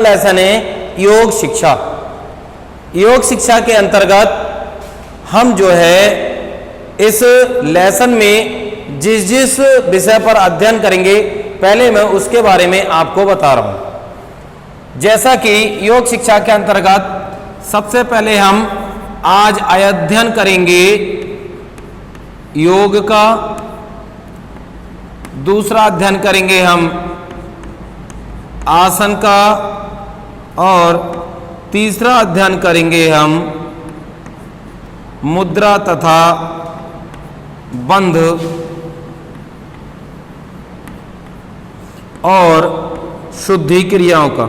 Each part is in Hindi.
लेसन है योग शिक्षा। योग शिक्षा के अंतर्गत हम जो है इस लेसन में जिस जिस विषय पर अध्ययन करेंगे पहले मैं उसके बारे में आपको बता रहा हूं। जैसा कि योग शिक्षा के अंतर्गत सबसे पहले हम आज अध्ययन करेंगे योग का, दूसरा अध्ययन करेंगे हम आसन का और तीसरा अध्ययन करेंगे हम मुद्रा तथा बंध और शुद्धि क्रियाओं का।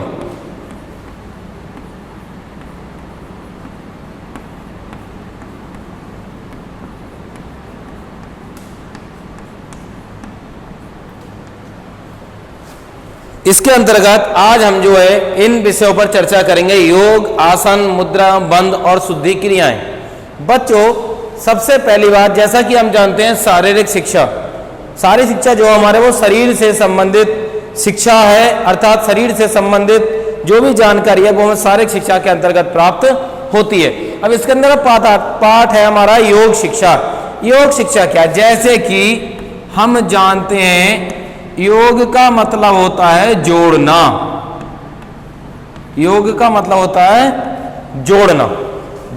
इसके अंतर्गत आज हम जो है इन विषयों पर चर्चा करेंगे, योग, आसन, मुद्रा, बंध और शुद्धि क्रियाएं। बच्चों, सबसे पहली बात, जैसा कि हम जानते हैं शारीरिक शिक्षा, सारी शिक्षा जो हमारे वो शरीर से संबंधित शिक्षा है, अर्थात शरीर से संबंधित जो भी जानकारी है वो हमें शारीरिक शिक्षा के अंतर्गत प्राप्त होती है। अब इसके अंदर पाठ है हमारा योग शिक्षा। योग शिक्षा क्या है? जैसे कि हम जानते हैं योग का मतलब होता है जोड़ना। योग का मतलब होता है जोड़ना।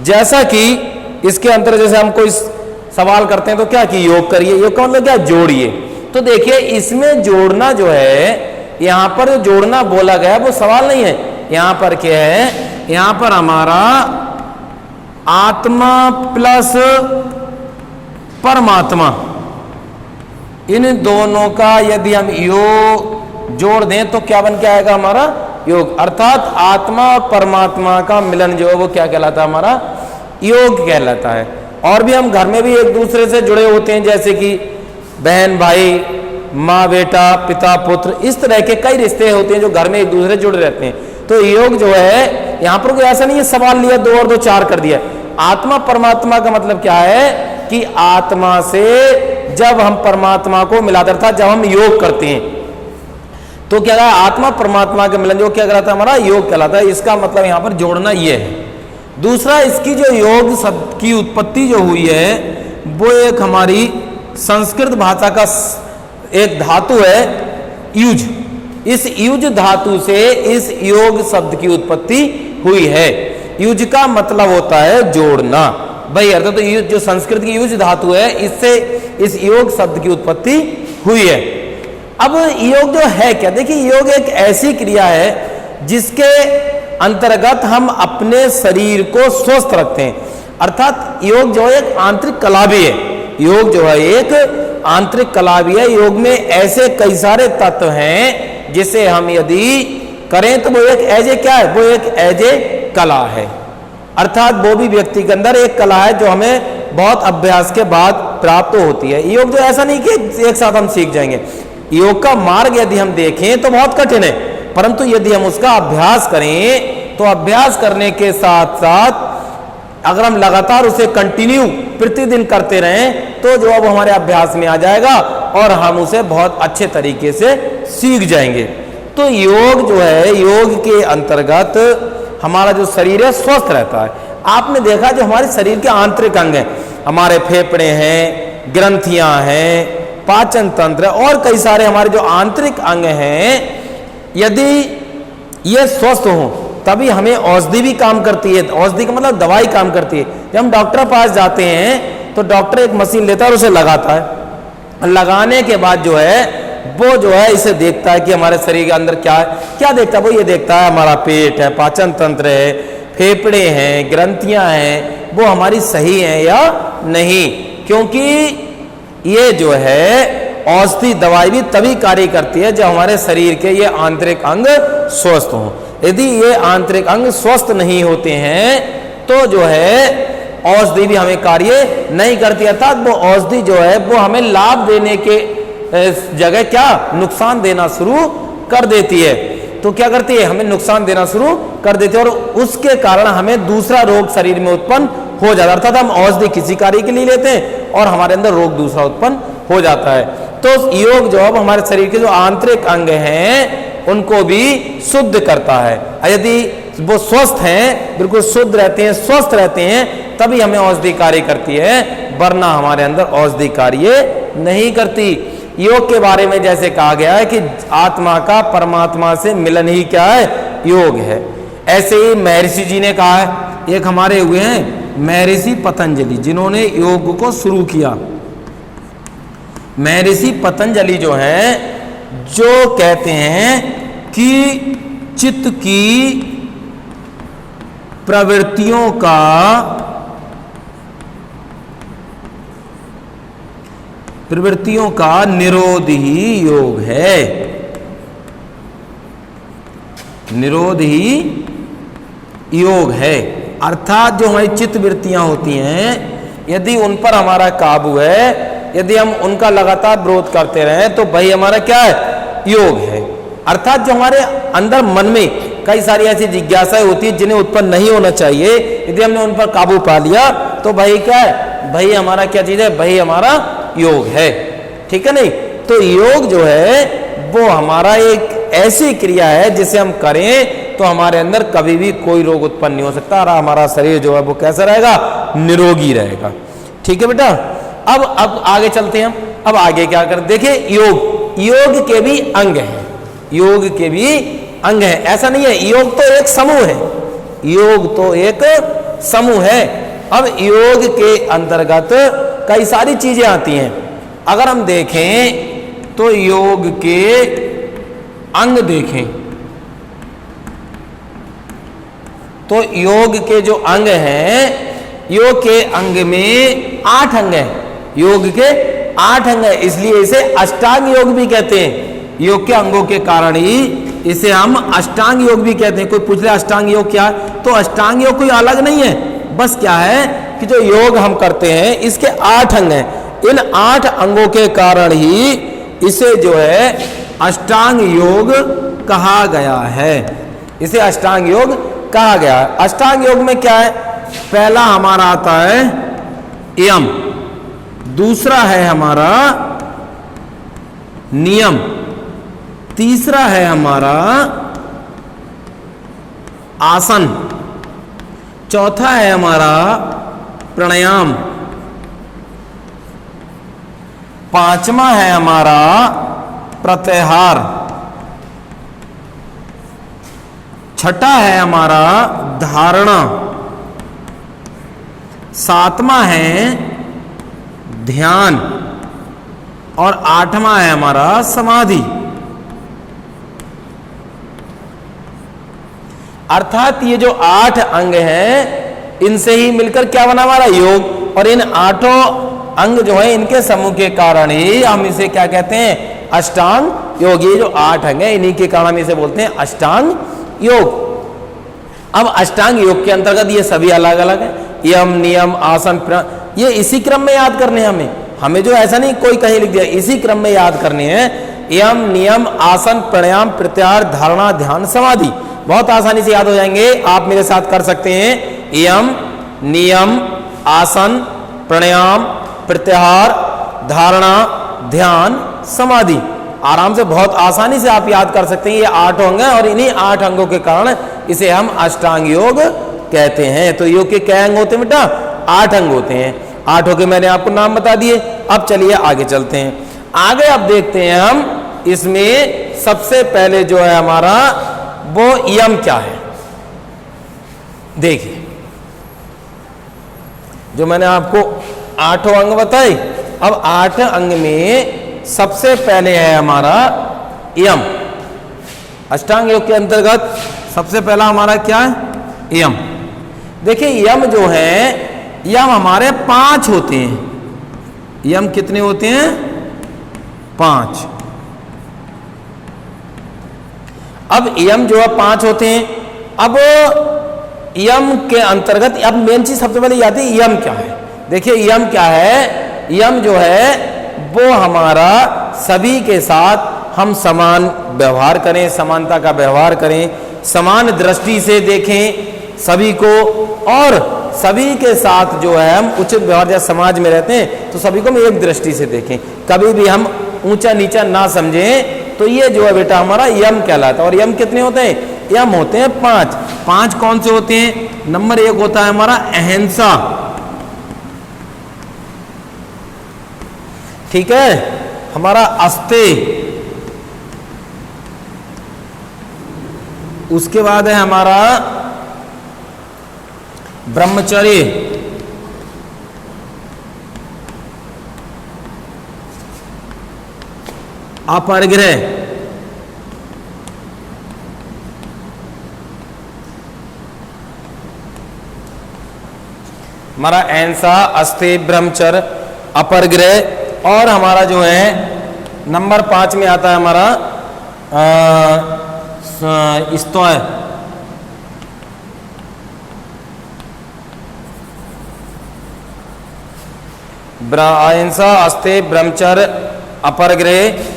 जैसा कि इसके अंतर जैसे हम कोई सवाल करते हैं तो क्या कि योग करिए, योग का मतलब क्या? जोड़िए। तो देखिए इसमें जोड़ना जो है, यहां पर जो जोड़ना बोला गया वो सवाल नहीं है। यहां पर क्या है? यहां पर हमारा आत्मा प्लस परमात्मा, इन दोनों का यदि हम योग जोड़ दें तो क्या बन के आएगा? हमारा योग। अर्थात आत्मा और परमात्मा का मिलन जो है वो क्या कहलाता है? हमारा योग कहलाता है। और भी हम घर में भी एक दूसरे से जुड़े होते हैं, जैसे कि बहन भाई, माँ बेटा, पिता पुत्र, इस तरह के कई रिश्ते होते हैं जो घर में एक दूसरे से जुड़े रहते हैं। तो योग जो है यहाँ पर कोई ऐसा नहीं है सवाल लिया 2 और 2 4 कर दिया। आत्मा परमात्मा का मतलब क्या है कि आत्मा से जब हम परमात्मा को मिलाते, अर्थात जब हम योग करते हैं तो क्या है? आत्मा परमात्मा के मिलन जो क्या कहलाता है? हमारा योग कहलाता है। इसका मतलब यहां पर जोड़ना ये है। दूसरा, इसकी जो योग शब्द की उत्पत्ति जो हुई है वो एक हमारी संस्कृत भाषा का एक धातु है युज। इस युज धातु से इस योग शब्द की उत्पत्ति हुई है। युज का मतलब होता है जोड़ना भाई, अर्थात तो जो संस्कृत की युज धातु है इससे इस योग शब्द की उत्पत्ति हुई है। अब योग जो है क्या? देखिए योग एक ऐसी क्रिया है जिसके अंतर्गत हम अपने शरीर को स्वस्थ रखते हैं। अर्थात योग जो है एक आंतरिक कला भी है। योग जो है एक आंतरिक कला भी है। योग में ऐसे कई सारे तत्व हैं जिसे हम यदि करें तो वो एक ऐजे क्या है? वो एक ऐजे कला है। अर्थात वो भी व्यक्ति के अंदर एक कला है जो हमें बहुत अभ्यास के बाद प्राप्त होती है। योग जो ऐसा नहीं कि एक साथ हम सीख जाएंगे। योग का मार्ग यदि हम देखें तो बहुत कठिन है, परंतु यदि हम उसका अभ्यास करें तो अभ्यास करने के साथ साथ अगर हम लगातार उसे कंटिन्यू प्रतिदिन करते रहें तो जो अब हमारे अभ्यास में आ जाएगा और हम उसे बहुत अच्छे तरीके से सीख जाएंगे। तो योग जो है, योग के अंतर्गत हमारा जो शरीर है स्वस्थ रहता है। आपने देखा जो हमारे शरीर के आंतरिक अंग हैं, हमारे फेफड़े हैं, ग्रंथियां हैं, पाचन तंत्र और कई सारे हमारे जो आंतरिक अंग हैं, यदि ये स्वस्थ हों तभी हमें औषधि भी काम करती है। औषधि का मतलब दवाई काम करती है। जब हम डॉक्टर के पास जाते हैं तो डॉक्टर एक मशीन लेता है और उसे लगाता है। लगाने के बाद जो है वो जो है इसे देखता है कि हमारे शरीर के अंदर क्या है। क्या देखता है? वो ये देखता है हमारा पेट है, पाचन तंत्र है, फेफड़े हैं, ग्रंथियां हैं, वो हमारी सही हैं या नहीं। क्योंकि ये जो है औषधि दवाई भी तभी कार्य करती है जब हमारे शरीर के ये आंतरिक अंग स्वस्थ हों। यदि ये आंतरिक अंग स्वस्थ नहीं होते हैं तो जो है औषधि भी हमें कार्य नहीं करती। अर्थात वो औषधि जो है वो हमें लाभ देने के जगह क्या नुकसान देना शुरू कर देती है। तो क्या करती है? हमें नुकसान देना शुरू कर देती है और उसके कारण हमें दूसरा रोग शरीर में उत्पन्न हो जाता है। अर्थात हम औषधि किसी कार्य के लिए लेते हैं और हमारे अंदर रोग दूसरा उत्पन्न हो जाता है। तो योग जो अब हमारे शरीर के जो आंतरिक अंग हैं उनको भी शुद्ध करता है। यदि वो स्वस्थ हैं, बिल्कुल शुद्ध रहते हैं, स्वस्थ रहते हैं, तभी हमें औषधि कार्य करती है, वरना हमारे अंदर औषधि कार्य नहीं करती। योग के बारे में जैसे कहा गया है कि आत्मा का परमात्मा से मिलन ही क्या है, योग है। ऐसे ही महर्षि जी ने कहा है, एक हमारे हुए हैं महर्षि पतंजलि, जिन्होंने योग को शुरू किया। महर्षि पतंजलि जो है, जो कहते हैं कि चित्त की प्रवृत्तियों का निरोध ही योग है। निरोध ही योग है। अर्थात जो हमारी चित्त वृत्तियां होती हैं, यदि उन पर हमारा काबू है, यदि हम उनका लगातार विरोध करते रहें, तो भाई हमारा क्या है, योग है। अर्थात जो हमारे अंदर मन में कई सारी ऐसी जिज्ञासाएं होती है जिन्हें उत्पन्न नहीं होना चाहिए, यदि हमने उन पर काबू पा लिया तो भाई क्या है, भाई हमारा क्या चीज है, भाई हमारा योग है। ठीक है नहीं? तो योग जो है वो हमारा एक ऐसी क्रिया है जिसे हम करें तो हमारे अंदर कभी भी कोई रोग उत्पन्न नहीं हो सकता और हमारा शरीर जो है वो कैसा रहेगा, निरोगी रहेगा। ठीक है बेटा, अब आगे चलते हैं हम। अब आगे क्या करें, देखिए योग के भी अंग हैं, योग के भी अंग है। ऐसा नहीं है, योग तो एक समूह है, योग तो एक समूह है। अब योग के अंतर्गत कई सारी चीजें आती हैं। अगर हम देखें तो योग के अंग देखें तो योग के जो अंग हैं, योग के अंग में 8 अंग हैं, योग के 8 अंग है, इसलिए इसे अष्टांग योग भी कहते हैं। योग के अंगों के कारण ही इसे हम अष्टांग योग भी कहते हैं। कोई पूछ ले अष्टांग योग क्या है, तो अष्टांग योग कोई अलग नहीं है, बस क्या है कि जो योग हम करते हैं इसके 8 अंग हैं। इन 8 अंगों के कारण ही इसे जो है अष्टांग योग कहा गया है, इसे अष्टांग योग कहा गया है। अष्टांग योग में क्या है, पहला हमारा आता है यम, दूसरा है हमारा नियम, तीसरा है हमारा आसन, चौथा है हमारा प्राणायाम, पांचवा है हमारा प्रत्याहार, छठा है हमारा धारणा, सातवां है ध्यान और 8वां है हमारा समाधि। अर्थात ये जो 8 अंग हैं, इनसे ही मिलकर क्या बना हमारा योग, और इन 8 अंग जो है इनके समूह के कारण ही हम इसे क्या कहते हैं, अष्टांग योग। ये जो 8 अंग है इन्हीं के कारण हम इसे बोलते हैं अष्टांग योग। अब अष्टांग योग के अंतर्गत ये सभी अलग अलग है, यम नियम आसन ये इसी क्रम में याद करने हैं हमें जो ऐसा नहीं कोई कहीं लिख दिया, इसी क्रम में याद करने हैं। यम नियम आसन प्राणायाम प्रत्याहार धारणा ध्यान समाधि, बहुत आसानी से याद हो जाएंगे। आप मेरे साथ कर सकते हैं, यम नियम आसन प्राणायाम प्रत्याहार धारणा ध्यान समाधि, आराम से बहुत आसानी से आप याद कर सकते हैं। ये 8 अंग हैं और इन्हीं 8 अंगों के कारण इसे हम अष्टांग योग कहते हैं। तो योग के क्या अंग होते हैं बेटा, 8 अंग होते हैं। 8 के मैंने आपको नाम बता दिए। अब चलिए आगे चलते हैं। आगे अब देखते हैं हम इसमें सबसे पहले जो है हमारा वो यम क्या है। देखिए जो मैंने आपको 8 अंग बताए, अब 8 अंग में सबसे पहले है हमारा यम। अष्टांग योग के अंतर्गत सबसे पहला हमारा क्या है, यम। देखिए यम जो है, यम हमारे 5 होते हैं। यम कितने होते हैं, 5। अब यम जो है 5 होते हैं। अब यम के अंतर्गत अब मेन चीज सबसे पहले याद है यम क्या है। देखिए यम क्या है, यम जो है वो हमारा सभी के साथ हम समान व्यवहार करें, समानता का व्यवहार करें, समान दृष्टि से देखें सभी को, और सभी के साथ जो है हम उचित व्यवहार, जैसे समाज में रहते हैं तो सभी को हम एक दृष्टि से देखें, कभी भी हम ऊंचा नीचा ना समझें, तो ये जो है बेटा हमारा यम कहलाता है। और यम कितने होते हैं? यम होते हैं 5। 5 कौन से होते हैं? नंबर 1 होता है हमारा अहिंसा, ठीक है, हमारा अस्तेय, उसके बाद है हमारा ब्रह्मचर्य, अपरिग्रह, हमारा अहिंसा, अस्तेय, ब्रह्मचर्य, अपरिग्रह, और हमारा जो है नंबर 5 में आता है हमारा स्तोय। अहिंसा, अस्तेय, ब्रह्मचर्य, अपरिग्रह,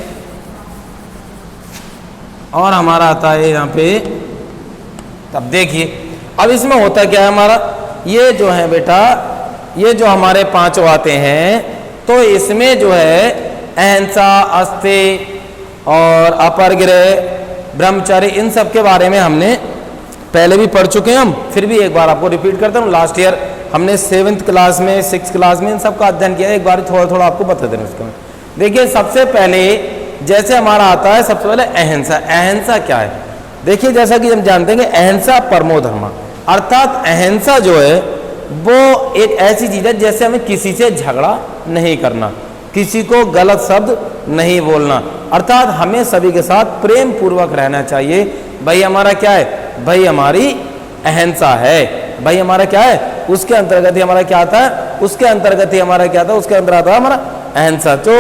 और हमारा आता है यहाँ पे। तब देखिए अब इसमें होता क्या है हमारा, ये जो है बेटा, ये जो हमारे 5 आते हैं, तो इसमें जो है अहिंसा, अस्तेय और अपरिग्रह, ब्रह्मचर्य, इन सब के बारे में हमने पहले भी पढ़ चुके हैं। हम फिर भी एक बार आपको रिपीट करता हूँ। लास्ट ईयर हमने 7th क्लास में, 6th क्लास में इन सब का अध्ययन किया। एक बार थोड़ा थोड़ा आपको बता देना उसका। देखिए सबसे पहले जैसे हमारा आता है, सबसे पहले अहिंसा। अहिंसा क्या है? देखिए जैसा कि हम जानते हैं कि अहिंसा परमो धर्म, अर्थात अहिंसा जो है वो एक ऐसी चीज है जैसे हमें किसी से झगड़ा नहीं करना, किसी को गलत शब्द नहीं बोलना, अर्थात हमें सभी के साथ प्रेम पूर्वक रहना चाहिए। भाई हमारा क्या है? भाई हमारी अहिंसा है। भाई हमारा क्या है? उसके अंतर्गत ही हमारा क्या आता है? उसके अंतर्गत ही हमारा क्या आता है? उसके अंदर आता है हमारा अहिंसा। तो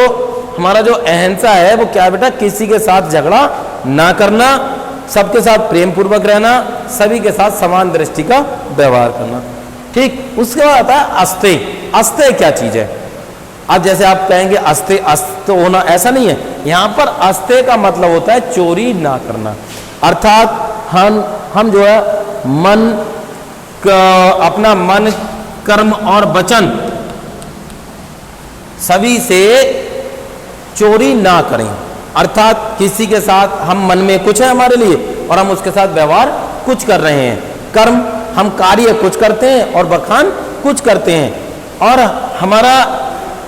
हमारा जो अहिंसा है वो क्या है बेटा? किसी के साथ झगड़ा ना करना, सबके साथ प्रेम पूर्वक रहना, सभी के साथ समान दृष्टि का व्यवहार करना, ठीक। उसके बाद आता है अस्तेय। अस्तेय क्या चीज है? अब जैसे आप कहेंगे अस्तेय, अस्त होना, ऐसा नहीं है। यहां पर अस्तेय का मतलब होता है चोरी ना करना, अर्थात हम जो है अपना मन, कर्म और वचन सभी से चोरी ना करें, अर्थात किसी के साथ हम मन में कुछ है हमारे लिए और हम उसके साथ व्यवहार कुछ कर रहे हैं, कर्म हम कार्य कुछ करते हैं और बखान कुछ करते हैं, और हमारा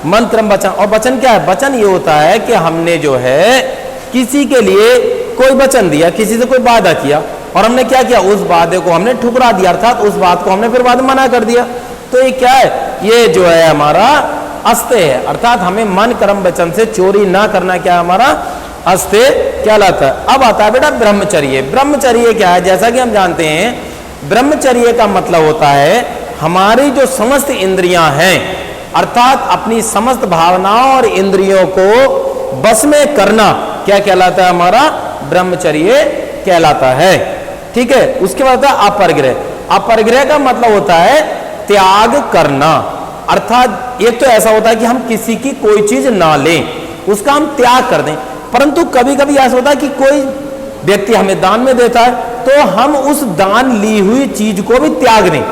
मन, कर्म, वचन। और वचन क्या है? वचन ये होता है कि हमने जो है किसी के लिए कोई वचन दिया, किसी से कोई वादा किया और हमने क्या किया? उस वादे को हमने ठुकरा दिया, अर्थात उस बात को हमने फिर बाद में मना कर दिया। तो ये क्या है? ये जो है हमारा अस्तेय है, अर्थात हमें मन, कर्म, वचन से चोरी ना करना क्या है? हमारा अस्तेय कहलाता है। अब आता है बेटा ब्रह्मचर्य। ब्रह्मचर्य क्या है? जैसा कि हम जानते हैं, ब्रह्मचर्य का मतलब होता है हमारी जो समस्त इंद्रियां हैं, अर्थात अपनी समस्त भावनाओं और इंद्रियों को बस में करना, क्या कहलाता है? हमारा ब्रह्मचर्य कहलाता है, ठीक है। उसके बाद आता है अपरिग्रह। अपरिग्रह का मतलब होता है त्याग करना, अर्थात एक तो ऐसा होता है कि हम किसी की कोई चीज ना लें, उसका हम त्याग कर दें, परंतु कभी कभी ऐसा होता है कि कोई व्यक्ति हमें दान में देता है तो हम उस दान ली हुई चीज को भी त्याग दें,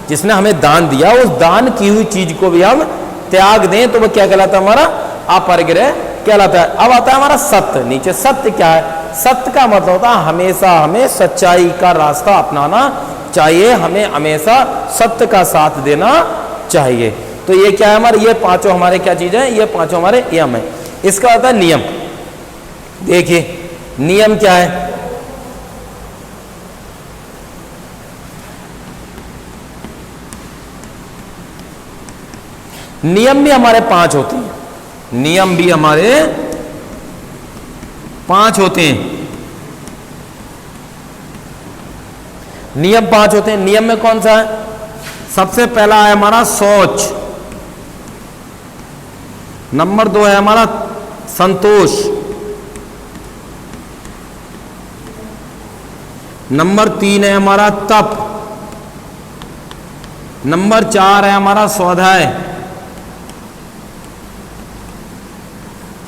जिसने हमें दान दिया उस दान की हुई चीज को भी हम त्याग दें, तो वह क्या कहलाता है? हमारा अपरिग्रह कहलाता है। अब आता है हमारा सत्य। नीचे सत्य क्या है? सत्य का मतलब होता है हमेशा हमें सच्चाई का रास्ता अपनाना चाहिए, हमें हमेशा सत्य का साथ देना चाहिए। तो ये क्या है? हमारे ये 5 हमारे क्या चीज है? ये 5 हमारे नियम है। इसका आता है नियम। देखिए नियम क्या है? नियम भी हमारे 5 होते हैं, नियम भी हमारे 5 होते हैं। नियम 5 होते हैं। नियम में कौन सा है? सबसे पहला है हमारा शौच, नंबर 2 है हमारा संतोष, नंबर 3 है हमारा तप, नंबर 4 है हमारा स्वाध्याय,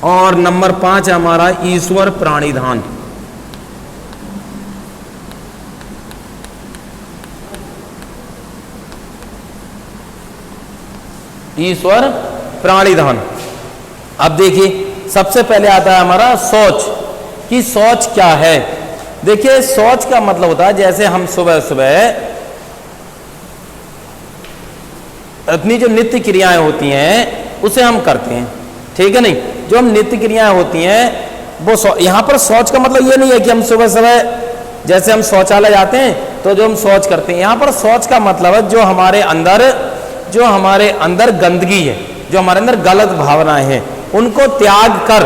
और नंबर 5 है हमारा ईश्वर प्राणिधान। ईश्वर प्राणिधान। अब देखिए सबसे पहले आता है हमारा शौच। कि शौच क्या है। देखिए शौच का मतलब होता है जैसे हम सुबह सुबह अपनी जो नित्य क्रियाएं होती हैं उसे हम करते हैं, ठीक है नहीं। जो हम नित्य क्रियाएं होती हैं वो यहाँ पर शौच का मतलब ये नहीं है कि हम सुबह सुबह जैसे हम शौचालय जाते हैं तो जो हम शौच करते हैं, यहाँ पर शौच का मतलब है जो हमारे अंदर गंदगी है, जो हमारे अंदर गलत भावनाएं हैं, उनको त्याग कर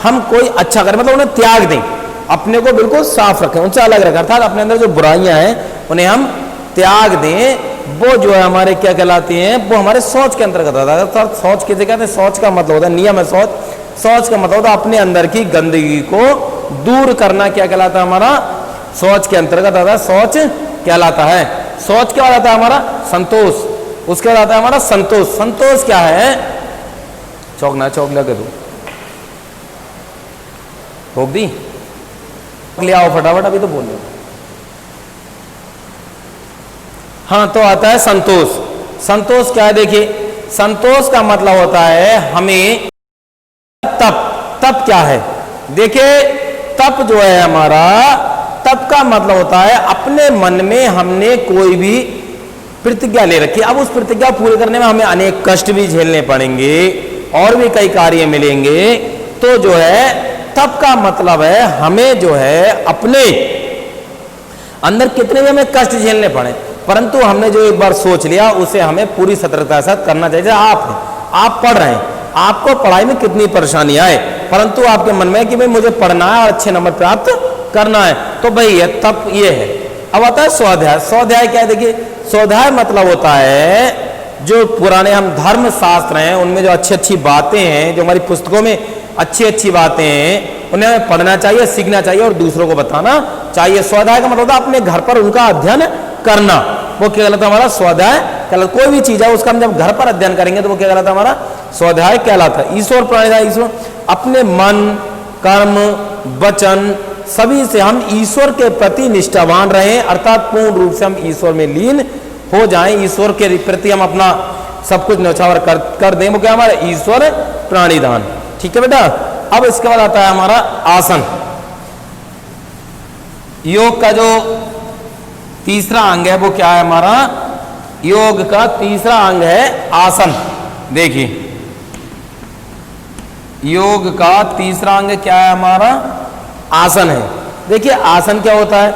हम कोई अच्छा करें, मतलब उन्हें त्याग दें, अपने को बिल्कुल साफ रखें, उनसे अलग रखें, अर्थात अपने अंदर जो बुराइयां हैं उन्हें हम त्याग दें। वो जो है हमारे क्या कहलाती हैं, वो हमारे शौच के अंतर्गत आता है। अर्थात शौच किसे कहते हैं, शौच का मतलब होता है नियम है शौच। शौच का मतलब होता है अपने अंदर की गंदगी को दूर करना, क्या कहलाता है हमारा, शौच के अंतर्गत आता है, शौच कहलाता है। शौच क्या आता है हमारा, संतोष, उसके बाद आता है हमारा संतोष। संतोष क्या है, चौक लगे दो ठोक दी, ले आओ फटाफट, अभी तो बोल लो। हाँ, तो आता है संतोष। संतोष क्या है, देखिए संतोष का मतलब होता है हमें तप क्या है, देखिए तप जो है हमारा, तप का मतलब होता है अपने मन में हमने कोई भी प्रतिज्ञा ले रखी, अब उस प्रतिज्ञा पूरे करने में हमें अनेक कष्ट भी झेलने पड़ेंगे और भी कई कार्य मिलेंगे। तो जो है तप का मतलब है हमें जो है अपने अंदर कितने भी हमें कष्ट झेलने पड़े, परंतु हमने जो एक बार सोच लिया उसे हमें पूरी सतर्कता के साथ करना चाहिए। आप पढ़ रहे हैं, आपको पढ़ाई में कितनी परेशानी आए, परंतु आपके मन में कि भाई मुझे पढ़ना है और अच्छे नंबर प्राप्त करना है, तो भाई ये तप ये है। अब आता है स्वाध्याय। स्वाध्याय क्या है, देखिए स्वाध्याय मतलब होता है जो पुराने हम धर्म शास्त्र हैं उनमें जो अच्छी अच्छी बातें हैं, जो हमारी पुस्तकों में अच्छी अच्छी बातें हैं, उन्हें हमें पढ़ना चाहिए, सीखना चाहिए और दूसरों को बताना चाहिए। स्वाध्याय का मतलब होता है अपने घर पर उनका अध्ययन करना, वो क्या कहलाता है हमारा, स्वाध्याय कहलाता। कोई भी चीज है उसका हम जब घर पर अध्ययन करेंगे तो वो क्या कहलाता है हमारा, स्वाध्याय कहलाता है। ईश्वर प्रणिधान, ईश्वर अपने मन कर्म वचन सभी से हम ईश्वर के प्रति निष्ठावान रहें, अर्थात पूर्ण रूप से हम ईश्वर में लीन हो जाएं, ईश्वर के प्रति हम अपना सब कुछ न्यौछावर कर दें, वो क्या हमारा ईश्वर प्राणिधान। ठीक है बेटा। अब इसके बाद आता है हमारा आसन। योग का जो तीसरा अंग है वो क्या है हमारा, योग का तीसरा अंग है आसन। देखिए योग का तीसरा अंग क्या है हमारा, आसन है। देखिए आसन क्या होता है,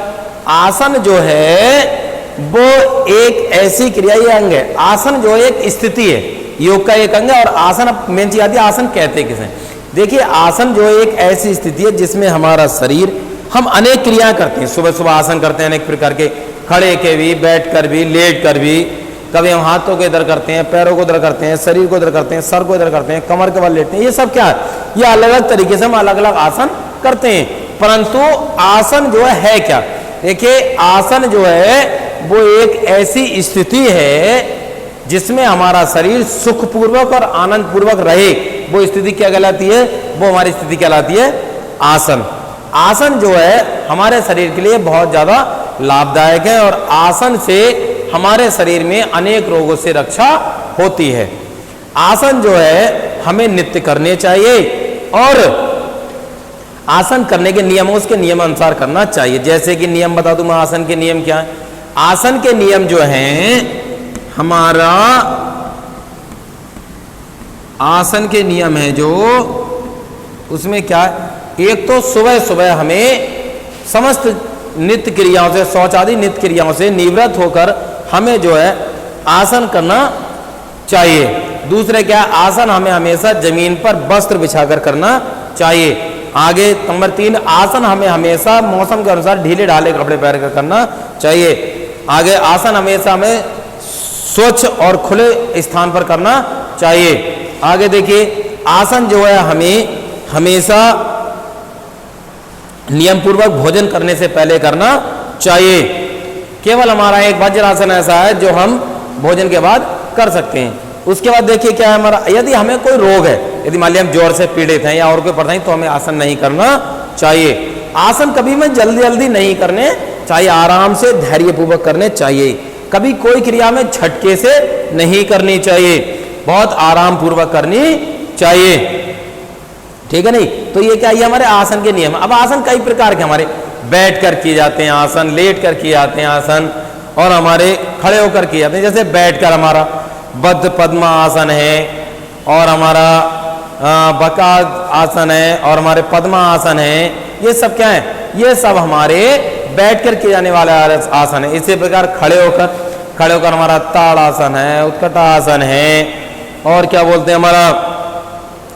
आसन जो है वो एक ऐसी क्रिया, ये अंग है। आसन जो एक स्थिति है, योग का एक अंग है। और आसन, मेन चीज आती है आसन कहते किसे। देखिए आसन जो एक ऐसी स्थिति है जिसमें हमारा शरीर, हम अनेक क्रियाएं करते हैं, सुबह सुबह आसन करते हैं अनेक प्रकार के, खड़े के भी, बैठ कर भी, लेट कर भी, कभी हम हाथों को इधर करते हैं, पैरों को इधर करते हैं, शरीर को इधर करते हैं, सर को इधर करते हैं, कमर के बल लेटते हैं। ये सब क्या है, ये अलग अलग तरीके से हम अलग अलग आसन करते हैं। परंतु आसन जो है क्या, देखिए आसन जो है वो एक ऐसी स्थिति है जिसमें हमारा शरीर सुखपूर्वक और आनंद पूर्वक रहे, वो स्थिति क्या कहलाती है, वो हमारी स्थिति कहलाती है आसन। आसन जो है हमारे शरीर के लिए बहुत ज्यादा लाभदायक है और आसन से हमारे शरीर में अनेक रोगों से रक्षा होती है। आसन जो है हमें नित्य करने चाहिए और आसन करने के नियम उसके नियम अनुसार करना चाहिए। जैसे कि नियम बता दूं मैं, आसन के नियम क्या है। आसन के नियम जो हैं हमारा, आसन के नियम है जो, उसमें क्या है, एक तो सुबह सुबह हमें समस्त नित्य क्रियाओं से, शौच आदि नित्य क्रियाओं से निवृत्त होकर हमें जो है आसन करना चाहिए। दूसरे क्या, आसन हमें हमेशा जमीन पर वस्त्र बिछाकर करना चाहिए। आगे नंबर 3, आसन हमें हमेशा मौसम के अनुसार ढीले ढाले कपड़े पहनकर करना चाहिए। आगे आसन हमेशा हमें स्वच्छ और खुले स्थान पर करना चाहिए। आगे देखिए आसन जो है हमें हमेशा नियम पूर्वक भोजन करने से पहले करना चाहिए। केवल हमारा एक वज्रासन ऐसा है जो हम भोजन के बाद कर सकते हैं। उसके बाद देखिए क्या है हमारा, यदि हमें कोई रोग है, यदि मान लिया हम जोर से पीड़ित हैं या और कोई परेशानी, तो हमें आसन नहीं करना चाहिए। आसन कभी में जल्दी जल्दी नहीं करने चाहिए, आराम से धैर्यपूर्वक करने चाहिए। कभी कोई क्रिया में झटके से नहीं करनी चाहिए, बहुत आराम पूर्वक करनी चाहिए। ठीक है नहीं। तो ये क्या, ये हमारे आसन के नियम। अब आसन कई प्रकार के हमारे, बैठ कर किए जाते हैं आसन, लेट कर किए जाते हैं आसन, और हमारे खड़े होकर किए जाते हैं। जैसे बैठ कर हमारा बद्ध पद्मा आसन है, और हमारा बकाद आसन है, और हमारे पद्मा आसन है। ये सब क्या है, ये सब हमारे बैठ कर किए जाने वाले आसन है। इसी प्रकार खड़े होकर हमारा ताड़ आसन है, उत्कटा आसन है, और क्या बोलते हैं हमारा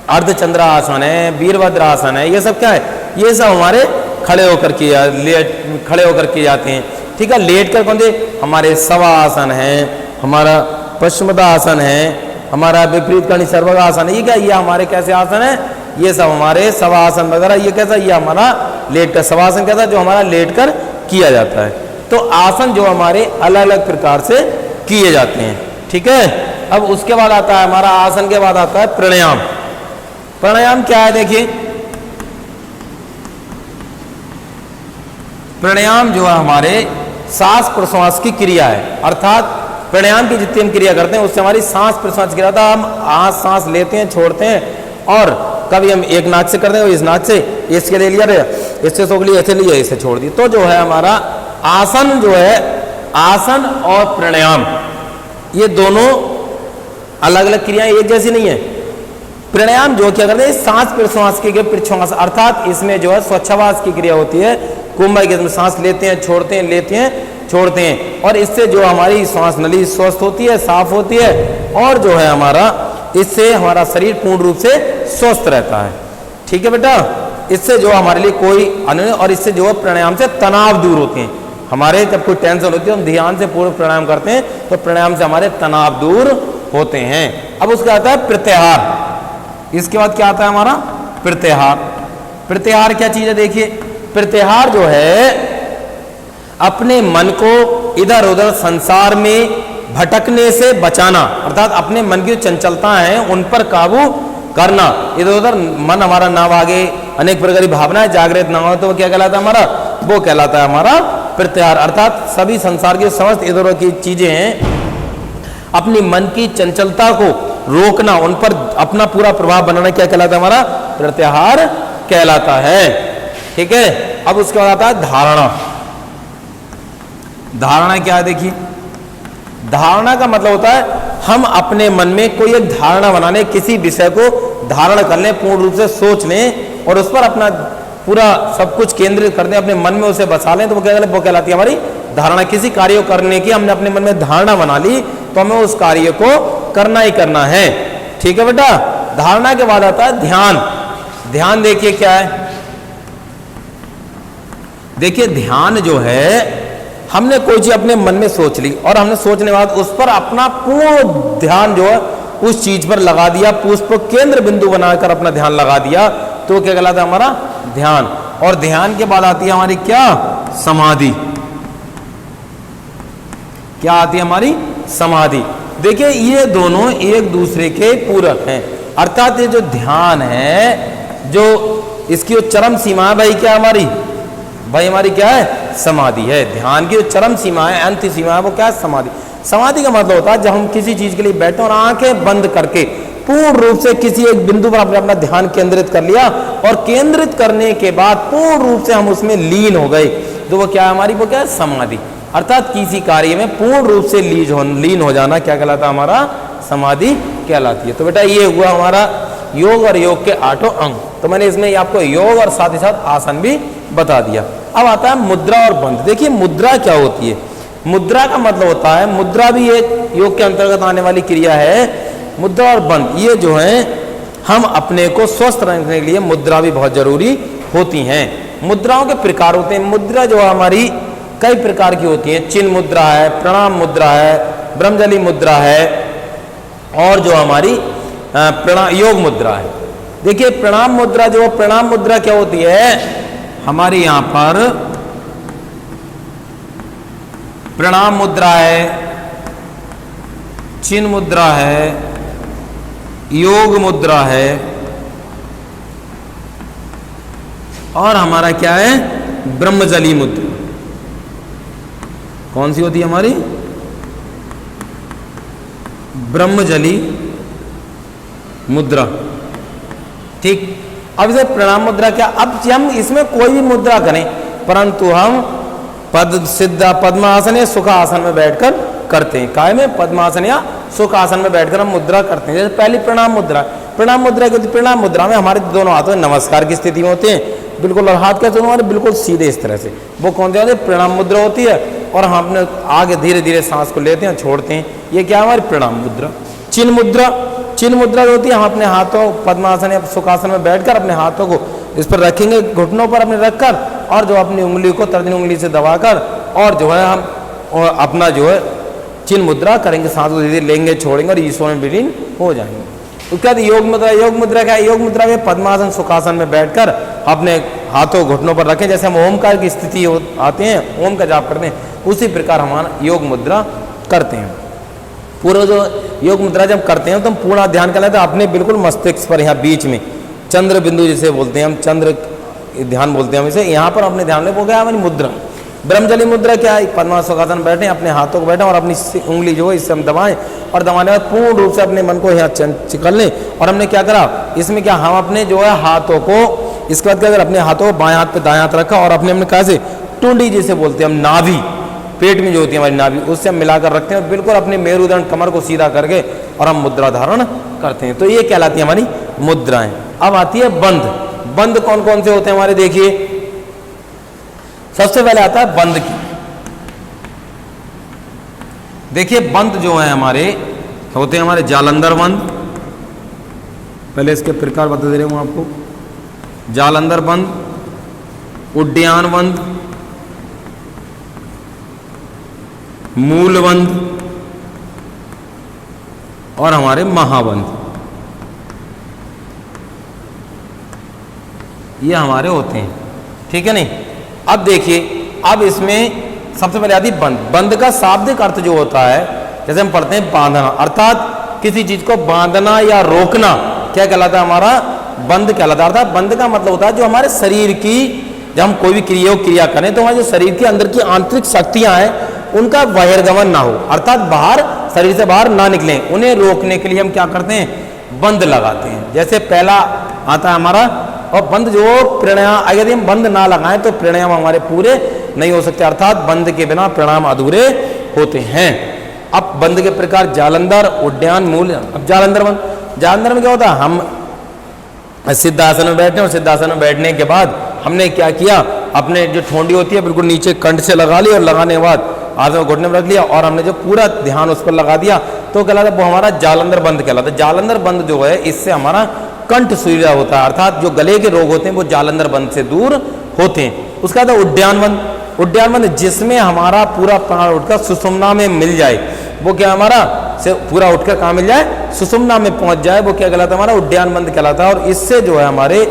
अर्धचंद्र आसन है, वीरभद्र आसन है। ये सब क्या है, ये सब हमारे खड़े होकर किए जाते हैं। ठीक है। लेट कर कौन से, हमारे सवा आसन है, हमारा पश्चिमदा आसन है, हमारा विपरीत करणी सर्वगासन है। ये क्या, ये हमारे कैसे आसन है, ये सब हमारे सवासन वगैरह। ये कैसा, ये हमारा लेट कर, सवासन कैसा, जो हमारा लेट कर किया जाता है। तो आसन जो हमारे अलग अलग प्रकार से किए जाते हैं। ठीक है। अब उसके बाद आता है हमारा, आसन के बाद आता है प्राणायाम। प्राणायाम क्या है, देखिए प्राणायाम जो है हमारे सांस प्रश्वास की क्रिया है। अर्थात प्राणायाम की जितनी हम क्रिया करते हैं उससे हमारी सांस प्रश्वास की क्रिया था। हम सांस लेते हैं, छोड़ते हैं, और कभी हम एक नाक से करते हैं, इस नाक से, इसके ले लिया, इससे सोख लिया, ऐसे लिया, इसे छोड़ दी। तो जो है हमारा आसन जो है, आसन और प्राणायाम ये दोनों अलग अलग क्रियाएं, एक जैसी नहीं है। प्राणायाम जो क्या करते हैं, सांस प्रश्वास की प्रश्वास, अर्थात इसमें जो है स्वच्छवास की क्रिया होती है। कुंभक इसमें सांस लेते हैं, छोड़ते हैं, लेते हैं, छोड़ते हैं, और इससे जो हमारी श्वास नली स्वस्थ होती है, साफ होती है, और जो है हमारा इससे हमारा शरीर पूर्ण रूप से स्वस्थ रहता है। ठीक है बेटा। इससे जो हमारे लिए कोई और इससे जो है प्राणायाम से तनाव दूर होते हैं। हमारे जब कोई टेंशन होती है, हम ध्यान से पूर्ण प्राणायाम करते हैं, तो प्राणायाम से हमारे तनाव दूर होते हैं। अब उसका आता है प्रत्याहार। इसके बाद क्या आता है हमारा प्रत्याहार। प्रत्याहार क्या चीज है, देखिए प्रत्याहार जो है अपने मन को इधर उधर संसार में भटकने से बचाना, अर्थात अपने मन की जो चंचलता है उन पर काबू करना। इधर उधर मन हमारा ना भागे, अनेक प्रकार की भावनाएं जागृत ना हो, तो वो क्या कहलाता है हमारा, वो कहलाता है हमारा प्रत्याहार। अर्थात सभी संसार के समस्त इधर उधर की चीजें हैं, अपनी मन की चंचलता को रोकना, उन पर अपना पूरा प्रभाव बनाना, क्या कहलाता है हमारा प्रत्याहार कहलाता है। ठीक है। अब उसके बाद आता है धारणा। धारणा क्या है, देखिए धारणा का मतलब होता है हम अपने मन में कोई एक धारणा बनाने, किसी विषय को धारण कर लें, पूर्ण रूप से सोच लें, और उस पर अपना पूरा सब कुछ केंद्रित कर दें, अपने मन में उसे बसा लें, तो वो कहलाती है हमारी धारणा। किसी कार्य को करने की हमने अपने मन में धारणा बना ली, तो हमें उस कार्य को करना ही करना है। ठीक है बेटा। धारणा के बाद आता है ध्यान। ध्यान देखिए क्या है, देखिए ध्यान जो है, हमने कोई चीज अपने मन में सोच ली, और हमने सोचने के बाद उस पर अपना पूर्ण ध्यान जो है उस चीज पर लगा दिया, उस पर केंद्र बिंदु बनाकर अपना ध्यान लगा दिया, तो क्या कहलाता है हमारा ध्यान। और ध्यान के बाद आती है हमारी क्या, समाधि। क्या आती है हमारी समाधि। देखिए ये दोनों एक दूसरे के पूरक हैं। अर्थात ये जो ध्यान है, जो इसकी जो चरम सीमा है भाई, क्या हमारी भाई हमारी क्या है, समाधि है। ध्यान की जो चरम सीमा है, अंत सीमा है, वो क्या है, समाधि। समाधि का मतलब होता है जब हम किसी चीज के लिए बैठे और आंखें बंद करके पूर्ण रूप से किसी एक बिंदु पर आपने अपना ध्यान केंद्रित कर लिया, और केंद्रित करने के बाद पूर्ण रूप से हम उसमें लीन हो गए, तो वो क्या है हमारी, वो क्या है, समाधि। अर्थात किसी कार्य में पूर्ण रूप से लीन हो जाना क्या कहलाता है, हमारा समाधि कहलाती है। तो बेटा ये हुआ हमारा योग और योग के 8 अंग। तो मैंने इसमें आपको योग और साथ ही साथ आसन भी बता दिया। अब आता है मुद्रा और बंध। देखिए मुद्रा क्या होती है। मुद्रा का मतलब होता है, मुद्रा भी एक योग के अंतर्गत आने वाली क्रिया है। मुद्रा और बंध ये जो है, हम अपने को स्वस्थ रखने के लिए मुद्रा भी बहुत जरूरी होती हैं। मुद्राओं के प्रकार होते हैं। मुद्रा जो हमारी कई प्रकार की होती है। चिन्ह मुद्रा है, प्रणाम मुद्रा है, ब्रह्मजली मुद्रा है, और जो हमारी योग मुद्रा है। देखिए प्रणाम मुद्रा, जो प्रणाम मुद्रा क्या होती है, हमारे यहां पर प्रणाम मुद्रा है, चिन्ह मुद्रा है, योग मुद्रा है, और हमारा क्या है, ब्रह्मजली मुद्रा। कौन सी होती है हमारी, ब्रह्मजली मुद्रा। ठीक। अब इसे प्रणाम मुद्रा क्या, अब हम इसमें कोई भी मुद्रा करें परंतु हम पद सिद्धा पद्मासन या सुखासन में बैठकर करते हैं। काय में पद्मासन या सुखासन में बैठकर हम मुद्रा करते हैं। जैसे पहली प्रणाम मुद्रा, प्रणाम मुद्रा की प्रणाम मुद्रा में हमारे दोनों हाथों में नमस्कार की स्थिति में होते हैं बिल्कुल, और हाथ कैसे हमारे बिल्कुल सीधे इस तरह से, वो कौन सी होती है, प्रणाम मुद्रा होती है। और हम अपने आगे धीरे धीरे सांस को लेते हैं छोड़ते हैं, ये क्या हमारी प्रणाम मुद्रा। चिन्ह मुद्रा, चिन्ह मुद्रा होती है हम अपने हाथों पद्मासन या सुखासन में बैठकर अपने हाथों को इस पर रखेंगे घुटनों पर अपने रखकर, और जो अपनी उंगली को तर्जनी उंगली से दबाकर और जो है हम अपना जो है चिन्ह मुद्रा करेंगे, सांस को धीरे लेंगे छोड़ेंगे और ईश्वर में विलीन हो जाएंगे। उसके बाद योग मुद्रा, योग मुद्रा क्या है, योग मुद्रा में पद्मासन सुखासन में बैठकर अपने हाथों घुटनों पर रखें, जैसे हम ओमकार की स्थिति आते हैं ओम का जाप करते हैं उसी प्रकार हमारा योग मुद्रा करते हैं। पूरा जो योग मुद्रा जब करते हैं तो हम पूरा ध्यान कर लेते हैं अपने बिल्कुल मस्तिष्क पर, यहाँ बीच में चंद्र बिंदु जिसे बोलते हैं हम, चंद्र ध्यान बोलते हैं हम इसे, यहाँ पर अपने ध्यान ले, वो गया हमारी मुद्रा। ब्रह्मजली मुद्रा क्या है, पद्मासन सुखासन बैठे अपने हाथों को बैठे और अपनी उंगली जो है इससे हम दबाएं, और दबाने के बाद पूर्ण रूप से अपने मन को यहाँ चिकल लें। और हमने क्या करा इसमें, क्या हम अपने जो है हाथों को, इसके बाद क्या अगर अपने हाथों को बाएं हाथ पे दाएं हाथ रखा और अपने हमने कहा से टूंडी जिसे बोलते हैं हम, नाभि पेट में जो होती है हमारी नाभि, उससे हम मिलाकर रखते हैं और बिल्कुल अपने मेरुदंड कमर को सीधा करके और हम मुद्रा धारण करते हैं। तो ये कहलाती है हमारी मुद्राएं। अब आती है बंद। बंद कौन कौन से होते हैं हमारे, देखिए सबसे पहले आता है बंद की। देखिए बंद जो है हमारे होते हैं हमारे जालंधर बंद, पहले इसके प्रकार बता दे रहा हूं आपको। जालंधर बंद, उड्डयन बंद, मूल बंद और हमारे महाबंद, ये हमारे होते हैं, ठीक है नहीं। अब देखिए, अब इसमें सबसे पहले आती बंद। बंद का शाब्दिक अर्थ जो होता है, जैसे हम पढ़ते हैं बांधना, अर्थात किसी चीज को बांधना या रोकना क्या कहलाता है, हमारा बंद कहलाता है। अर्थात बंद का मतलब होता है जो हमारे शरीर की, जब हम कोई भी क्रिया करें तो हमारे जो शरीर के अंदर की आंतरिक शक्तियां हैं उनका बहिर्गमन ना हो, अर्थात बाहर शरीर से बाहर ना निकलें, उन्हें रोकने के लिए हम क्या करते हैं, बंद लगाते हैं। जैसे पहला आता है हमारा, और बंद जो प्राणायाम, यदि हम बंद ना लगाएं तो प्राणायाम हमारे पूरे नहीं हो सकते, अर्थात बंद के बिना प्राणायाम अधूरे होते हैं। अब बंद के प्रकार जालंधर, उड्डयन, मूल। अब जालंधर बंद, जालंधर में क्या होता है, हम सिद्धासन में बैठे और सिद्धासन में बैठने के बाद हमने क्या किया, अपने जो ठोंडी होती है बिल्कुल नीचे कंठ से लगा ली और लगाने के बाद हाथों को घुटने में रख लिया और हमने जो पूरा ध्यान उस पर लगा दिया तो कहलाता है वो हमारा जालंधर बंद कहलाता है। जालंधर बंद जो है इससे हमारा कंठ सुरीला होता है, अर्थात जो गले के रोग होते हैं वो जालंधर बंद से दूर होते हैं। उसका था उड्डयन बंद। उड्डयन बंद जिसमें हमारा पूरा प्राण उठकर सुषुम्ना में मिल जाए, वो क्या हमारा से पूरा उठकर कहाँ मिल जाए, सुषुम्ना में पहुंच जाए, वो क्या कहलाता है, हमारा उड्डयन बंद कहलाता है। और इससे जो है हमारे,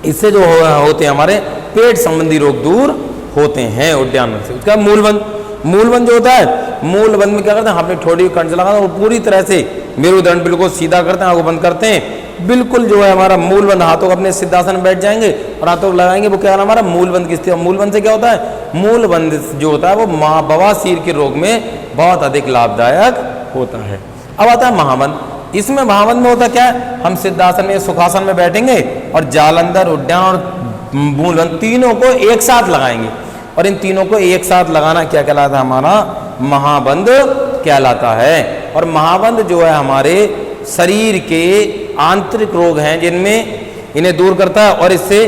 इससे जो होते हैं हमारे पेट संबंधी रोग दूर होते हैं उड्डयन बंद से। उसका मूलबंद। मूलबंद जो होता है, मूलबंद में क्या करते हैं, अपने ठोड़ी को कंठ से लगाते हैं और पूरी तरह से मेरुदंड बिल्कुल सीधा करते हैं, आंखों बंद करते हैं, बिल्कुल जो है हमारा मूलबंद, हाथों को अपने सिद्धासन में बैठ जाएंगे और हाथों को लगाएंगे, वो क्या हमारा मूलबंद की स्थिति। मूलबंद से क्या होता है, मूलबंद जो होता है वो बवासीर के रोग में बहुत अधिक लाभदायक होता है। अब आता है महाबंद। इसमें महाबंद में होता क्या है, हम सिद्धासन में सुखासन में बैठेंगे और जालंधर, उड्डयन और मूलबंद तीनों को एक साथ लगाएंगे और इन तीनों को एक साथ लगाना क्या कहलाता है, हमारा महाबंद कहलाता है। और महाबंद जो है हमारे शरीर के आंतरिक रोग हैं जिनमें इन्हें दूर करता है और इससे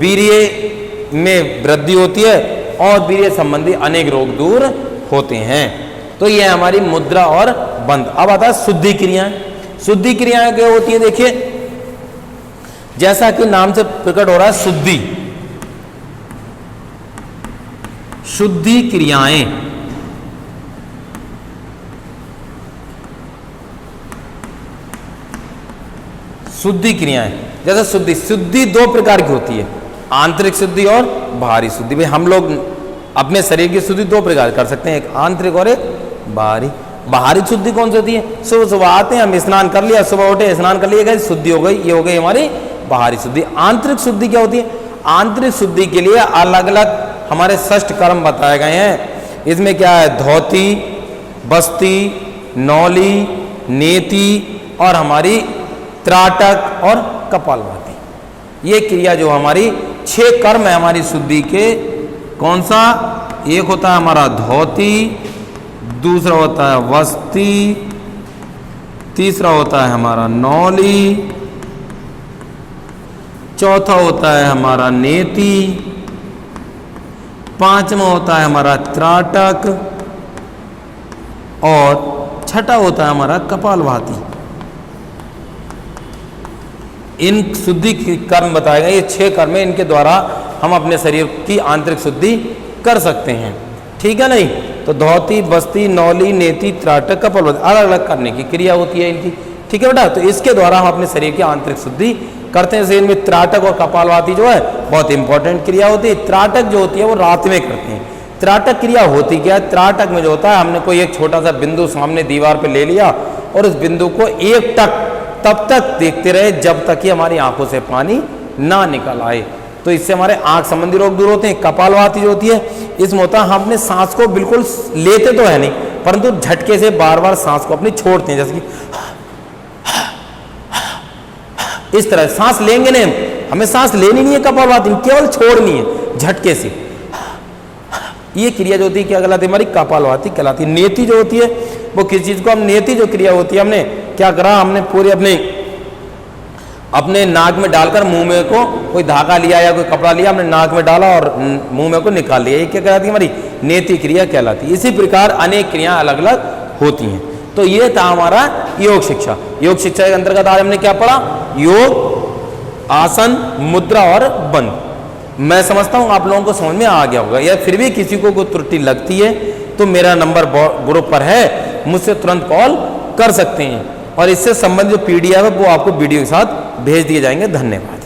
वीर्य में वृद्धि होती है और वीर्य संबंधी अनेक रोग दूर होते हैं। तो यह हमारी मुद्रा और बंद। अब आता है शुद्धि क्रियाएं। शुद्धि क्रियाएं क्या होती है, देखिए जैसा कि नाम से प्रकट हो रहा है शुद्धि, शुद्धि क्रियाएं, शुद्धि क्रियाएं। जैसे शुद्धि, शुद्धि दो प्रकार की होती है, आंतरिक शुद्धि और बाहरी शुद्धि। भाई हम लोग अपने शरीर की शुद्धि दो प्रकार कर सकते हैं, एक आंतरिक और एक बाहरी। बाहरी शुद्धि कौन सी होती है, सुबह सुबह आते हैं, हम स्नान कर लिया, सुबह उठे स्नान कर लिया, शुद्धि हो गई, ये हो गई हमारी बाहरी शुद्धि। आंतरिक शुद्धि क्या होती है, आंतरिक शुद्धि के लिए अलग अलग हमारे 6 कर्म बताए गए हैं। इसमें क्या है, धोती, बस्ती, नौली, नेति और हमारी त्राटक और कपालभाति। ये क्रिया जो हमारी 6 कर्म है हमारी शुद्धि के, कौन सा? एक होता है हमारा धोती, दूसरा होता है वस्ती, तीसरा होता है हमारा नौली, चौथा होता है हमारा नेति, पांचवा होता है हमारा त्राटक और छठा होता है हमारा कपालभाति। इन शुद्धि के कर्म बताए गए, ये 6 कर्म है, इनके द्वारा हम अपने शरीर की आंतरिक शुद्धि कर सकते हैं। ठीक है नहीं? तो धोती, बस्ती, नौली, नेति, त्राटक, कपालभाति अलग अलग करने की क्रिया होती है इनकी। ठीक है बेटा? तो इसके द्वारा हम अपने शरीर की आंतरिक शुद्धि करते हैं। इनमें त्राटक और कपालभाति जो है बहुत इंपॉर्टेंट क्रिया होती है। त्राटक जो होती है वो रात में करते हैं। त्राटक क्रिया होती क्या है? त्राटक में जो होता है, हमने कोई एक छोटा सा बिंदु सामने दीवार पे ले लिया और उस बिंदु को एक टक तब तक देखते रहे जब तक कि हमारी आंखों से पानी ना निकल आए। तो इससे हमारे आंख संबंधी रोग दूर होते हैं। कपालभाति जो होती है, इसमें होता है हम अपने सांस को बिल्कुल लेते तो है नहीं, परंतु झटके से बार बार सांस को अपनी छोड़ते हैं, जैसे कि इस तरह सांस लेंगे नहीं, हमें सांस लेनी नहीं है कपालभाति, केवल छोड़नी है झटके से। ये क्रिया जो होती है क्या कहलाती है? हमारी कपालभाति कहलाती है। नेति जो होती है वो किस चीज को हम, नेति जो क्रिया होती है, हमने क्या करा, हमने पूरे अपने नाक में डालकर मुंह में को कोई धागा लिया या कोई कपड़ा लिया, हमने नाक में डाला और मुंह में को निकाल लिया, ये क्या कहलाती है? हमारी नेति क्रिया कहलाती है। इसी प्रकार अनेक क्रियाएं अलग अलग होती हैं। तो ये था हमारा योग शिक्षा। योग शिक्षा के अंतर्गत आज हमने क्या पढ़ा? योग, आसन, मुद्रा और बंद। मैं समझता हूं आप लोगों को समझ में आ गया होगा। या फिर भी किसी को कोई त्रुटि लगती है तो मेरा नंबर ग्रुप पर है, मुझसे तुरंत कॉल कर सकते हैं और इससे संबंधित जो PDF है वो आपको वीडियो के साथ भेज दिए जाएंगे। धन्यवाद।